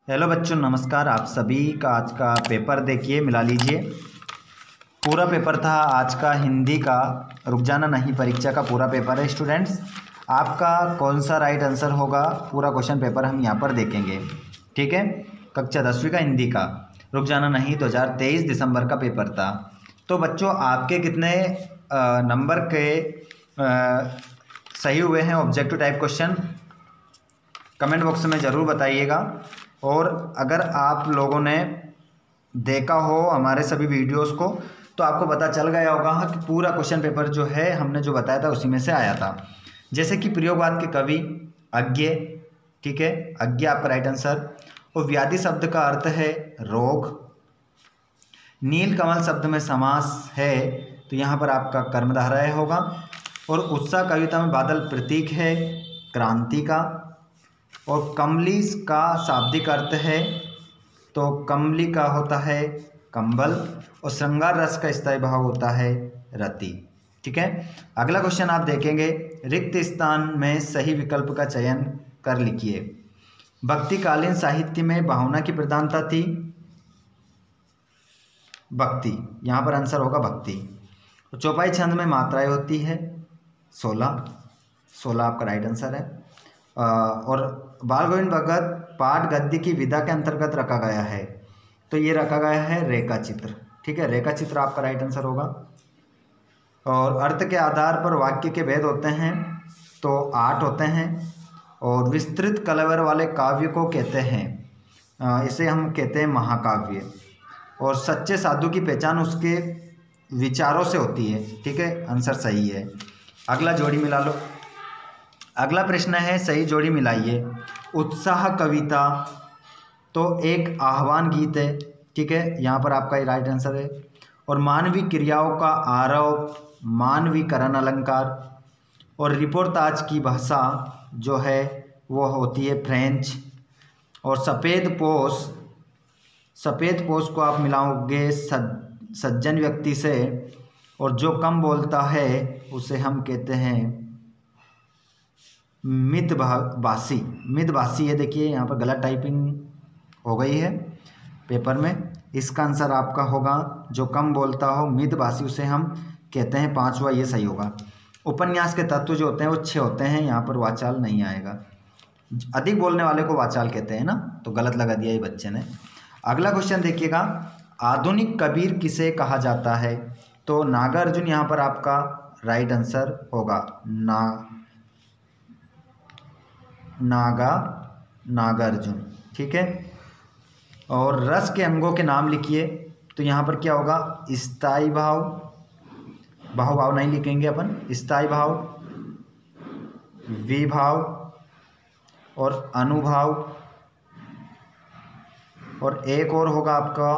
Hello बच्चों, नमस्कार। आप सभी का आज का पेपर देखिए, मिला लीजिए। पूरा पेपर था आज का हिंदी का, रुक जाना नहीं, परीक्षा का पूरा पेपर है स्टूडेंट्स। आपका कौन सा राइट आंसर होगा, पूरा क्वेश्चन पेपर हम यहाँ पर देखेंगे। ठीक है, कक्षा 10वीं का हिंदी का, रुक जाना नहीं, 2023 दिसंबर का पेपर था। तो बच्चों आपके कितने नंबर के सही हुए हैं objective type question, comment box में ज़रूर बताइएगा। और अगर आप लोगों ने देखा हो हमारे सभी वीडियोस को तो आपको पता चल गया होगा कि पूरा क्वेश्चन पेपर जो है हमने जो बताया था उसी में से आया था। जैसे कि प्रयोगवाद के कवि अज्ञ, ठीक है, अज्ञ आपका राइट आंसर। और व्याधि शब्द का अर्थ है रोग। नील कमल शब्द में समास है तो यहाँ पर आपका कर्मधारय होगा। और उत्साह कविता में बादल प्रतीक है क्रांति का। और कमली का शाब्दिक अर्थ है तो कमली का होता है कंबल। और श्रृंगार रस का स्थायी भाव होता है रति। ठीक है, अगला क्वेश्चन आप देखेंगे, रिक्त स्थान में सही विकल्प का चयन कर लिखिए। भक्तिकालीन साहित्य में भावना की प्रधानता थी भक्ति, यहाँ पर आंसर होगा भक्ति। चौपाई छंद में मात्राएं होती है 16 आपका राइट आंसर है। और बाल गोविंद भगत पाठ गद्य की विधा के अंतर्गत रखा गया है तो ये रखा गया है रेखा चित्र। ठीक है, रेखा चित्र आपका राइट आंसर होगा। और अर्थ के आधार पर वाक्य के भेद होते हैं तो 8 होते हैं। और विस्तृत कलवर वाले काव्य को कहते हैं, इसे हम कहते हैं महाकाव्य। और सच्चे साधु की पहचान उसके विचारों से होती है। ठीक है, आंसर सही है। अगला जोड़ी मिला लो। अगला प्रश्न है, सही जोड़ी मिलाइए। उत्साह कविता तो एक आह्वान गीत है। ठीक है, यहाँ पर आपका राइट आंसर है। और मानवीय क्रियाओं का आरोप मानवीकरण अलंकार। और रिपोर्टाज की भाषा जो है वो होती है फ्रेंच। और सफ़ेद पोश को आप मिलाओगे सज्जन व्यक्ति से। और जो कम बोलता है उसे हम कहते हैं मितभाषी। ये देखिए यहाँ पर गलत टाइपिंग हो गई है पेपर में। इसका आंसर आपका होगा जो कम बोलता हो मितभाषी, उसे हम कहते हैं 5वां, ये सही होगा। उपन्यास के तत्व जो होते हैं वो 6 होते हैं, यहाँ पर वाचाल नहीं आएगा। अधिक बोलने वाले को वाचाल कहते हैं ना, तो गलत लगा दिया ये बच्चे ने। अगला क्वेश्चन देखिएगा, आधुनिक कबीर किसे कहा जाता है तो नागार्जुन यहाँ पर आपका राइट आंसर होगा। नागार्जुन। ठीक है, और रस के अंगों के नाम लिखिए तो यहाँ पर क्या होगा, स्थायी भाव, भाव नहीं लिखेंगे अपन, स्थायी भाव, विभाव और अनुभाव। और एक और होगा आपका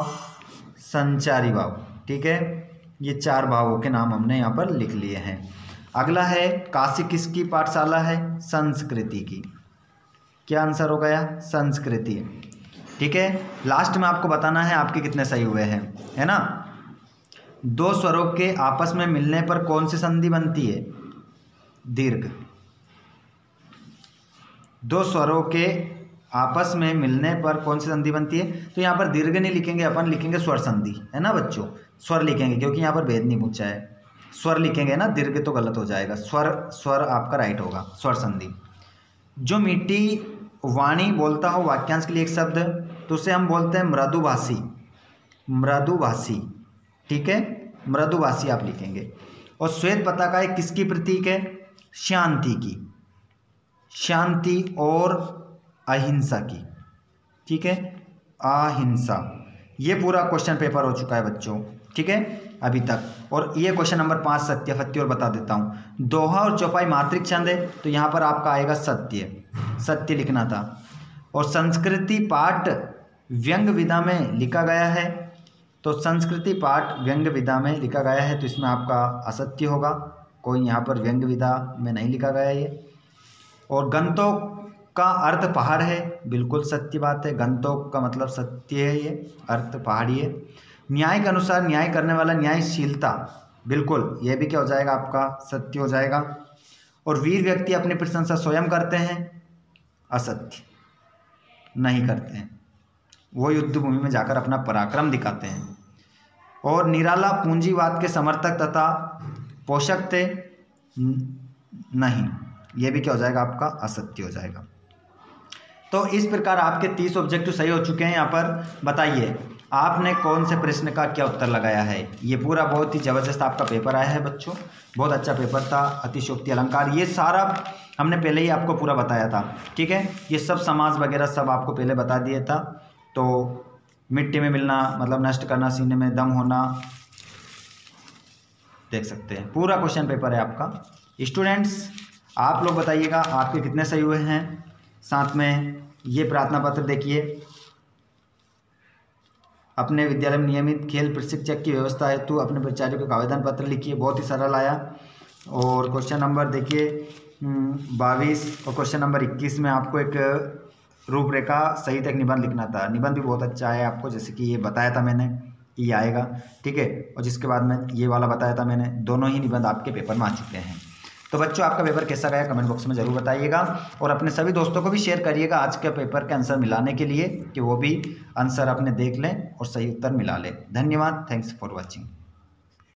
संचारी भाव। ठीक है, ये 4 भावों के नाम हमने यहाँ पर लिख लिए हैं। अगला है, काशी किसकी पाठशाला है, संस्कृति की। क्या आंसर हो गया, संस्कृति। ठीक है, लास्ट में आपको बताना है आपके कितने सही हुए हैं, है ना। 2 स्वरों के आपस में मिलने पर कौन सी संधि बनती है, दीर्घ। 2 स्वरों के आपस में मिलने पर कौन सी संधि बनती है, तो यहाँ पर दीर्घ नहीं लिखेंगे अपन, लिखेंगे स्वर संधि, है ना बच्चों। स्वर लिखेंगे क्योंकि यहाँ पर भेद नहीं पूछा है, स्वर लिखेंगे ना, दीर्घ तो गलत हो जाएगा। स्वर आपका राइट होगा, स्वर संधि। जो मीठी वाणी बोलता हो वाक्यांश के लिए एक शब्द तो उसे हम बोलते हैं मृदुभाषी। ठीक है, मृदुभाषी आप लिखेंगे। और श्वेत पताका किसकी प्रतीक है, शांति की, शांति और अहिंसा की। ठीक है, अहिंसा। ये पूरा क्वेश्चन पेपर हो चुका है बच्चों, ठीक है अभी तक। और ये क्वेश्चन नंबर 5 सत्य फत्य और बता देता हूँ। दोहा और चौपाई मात्रिक छंद है तो यहाँ पर आपका आएगा सत्य लिखना था। और संस्कृति पाठ व्यंग विधा में लिखा गया है तो संस्कृति पाठ व्यंग विधा में लिखा गया है तो इसमें आपका असत्य होगा, कोई यहाँ पर व्यंग विधा में नहीं लिखा गया ये। और गंतोक का अर्थ पहाड़ है, बिल्कुल सत्य बात है, गंतोक का मतलब सत्य है, ये अर्थ पहाड़ी है। न्याय के अनुसार न्याय करने वाला न्यायशीलता, बिल्कुल ये भी क्या हो जाएगा आपका सत्य हो जाएगा। और वीर व्यक्ति अपनी प्रशंसा स्वयं करते हैं, असत्य नहीं करते हैं। वो युद्ध भूमि में जाकर अपना पराक्रम दिखाते हैं। और निराला पूंजीवाद के समर्थक तथा पोषक थे, नहीं, ये भी क्या हो जाएगा आपका असत्य हो जाएगा। तो इस प्रकार आपके 30 ऑब्जेक्टिव सही हो चुके हैं। यहाँ पर बताइए आपने कौन से प्रश्न का क्या उत्तर लगाया है। ये पूरा बहुत ही ज़बरदस्त आपका पेपर आया है बच्चों, बहुत अच्छा पेपर था। अतिशयोक्ति अलंकार ये सारा हमने पहले ही आपको पूरा बताया था, ठीक है। ये सब समाज वगैरह सब आपको पहले बता दिया था। तो मिट्टी में मिलना मतलब नष्ट करना, सीने में दम होना, देख सकते हैं पूरा क्वेश्चन पेपर है आपका। स्टूडेंट्स आप लोग बताइएगा आपके कितने सही हुए हैं। साथ में ये प्रार्थना पत्र देखिए, अपने विद्यालय में नियमित खेल प्रशिक्षक की व्यवस्था हेतु अपने प्राचार्य को आवेदन पत्र लिखिए, बहुत ही सरल आया। और क्वेश्चन नंबर देखिए 22 और क्वेश्चन नंबर 21 में आपको एक रूपरेखा सहित एक निबंध लिखना था। निबंध भी बहुत अच्छा है आपको, जैसे कि ये बताया था मैंने कि ये आएगा, ठीक है। और जिसके बाद में ये वाला बताया था मैंने, दोनों ही निबंध आपके पेपर में आ चुके हैं। तो बच्चों आपका पेपर कैसा गया कमेंट बॉक्स में ज़रूर बताइएगा और अपने सभी दोस्तों को भी शेयर करिएगा आज के पेपर के आंसर मिलाने के लिए, कि वो भी आंसर अपने देख लें और सही उत्तर मिला लें। धन्यवाद, थैंक्स फॉर वॉचिंग।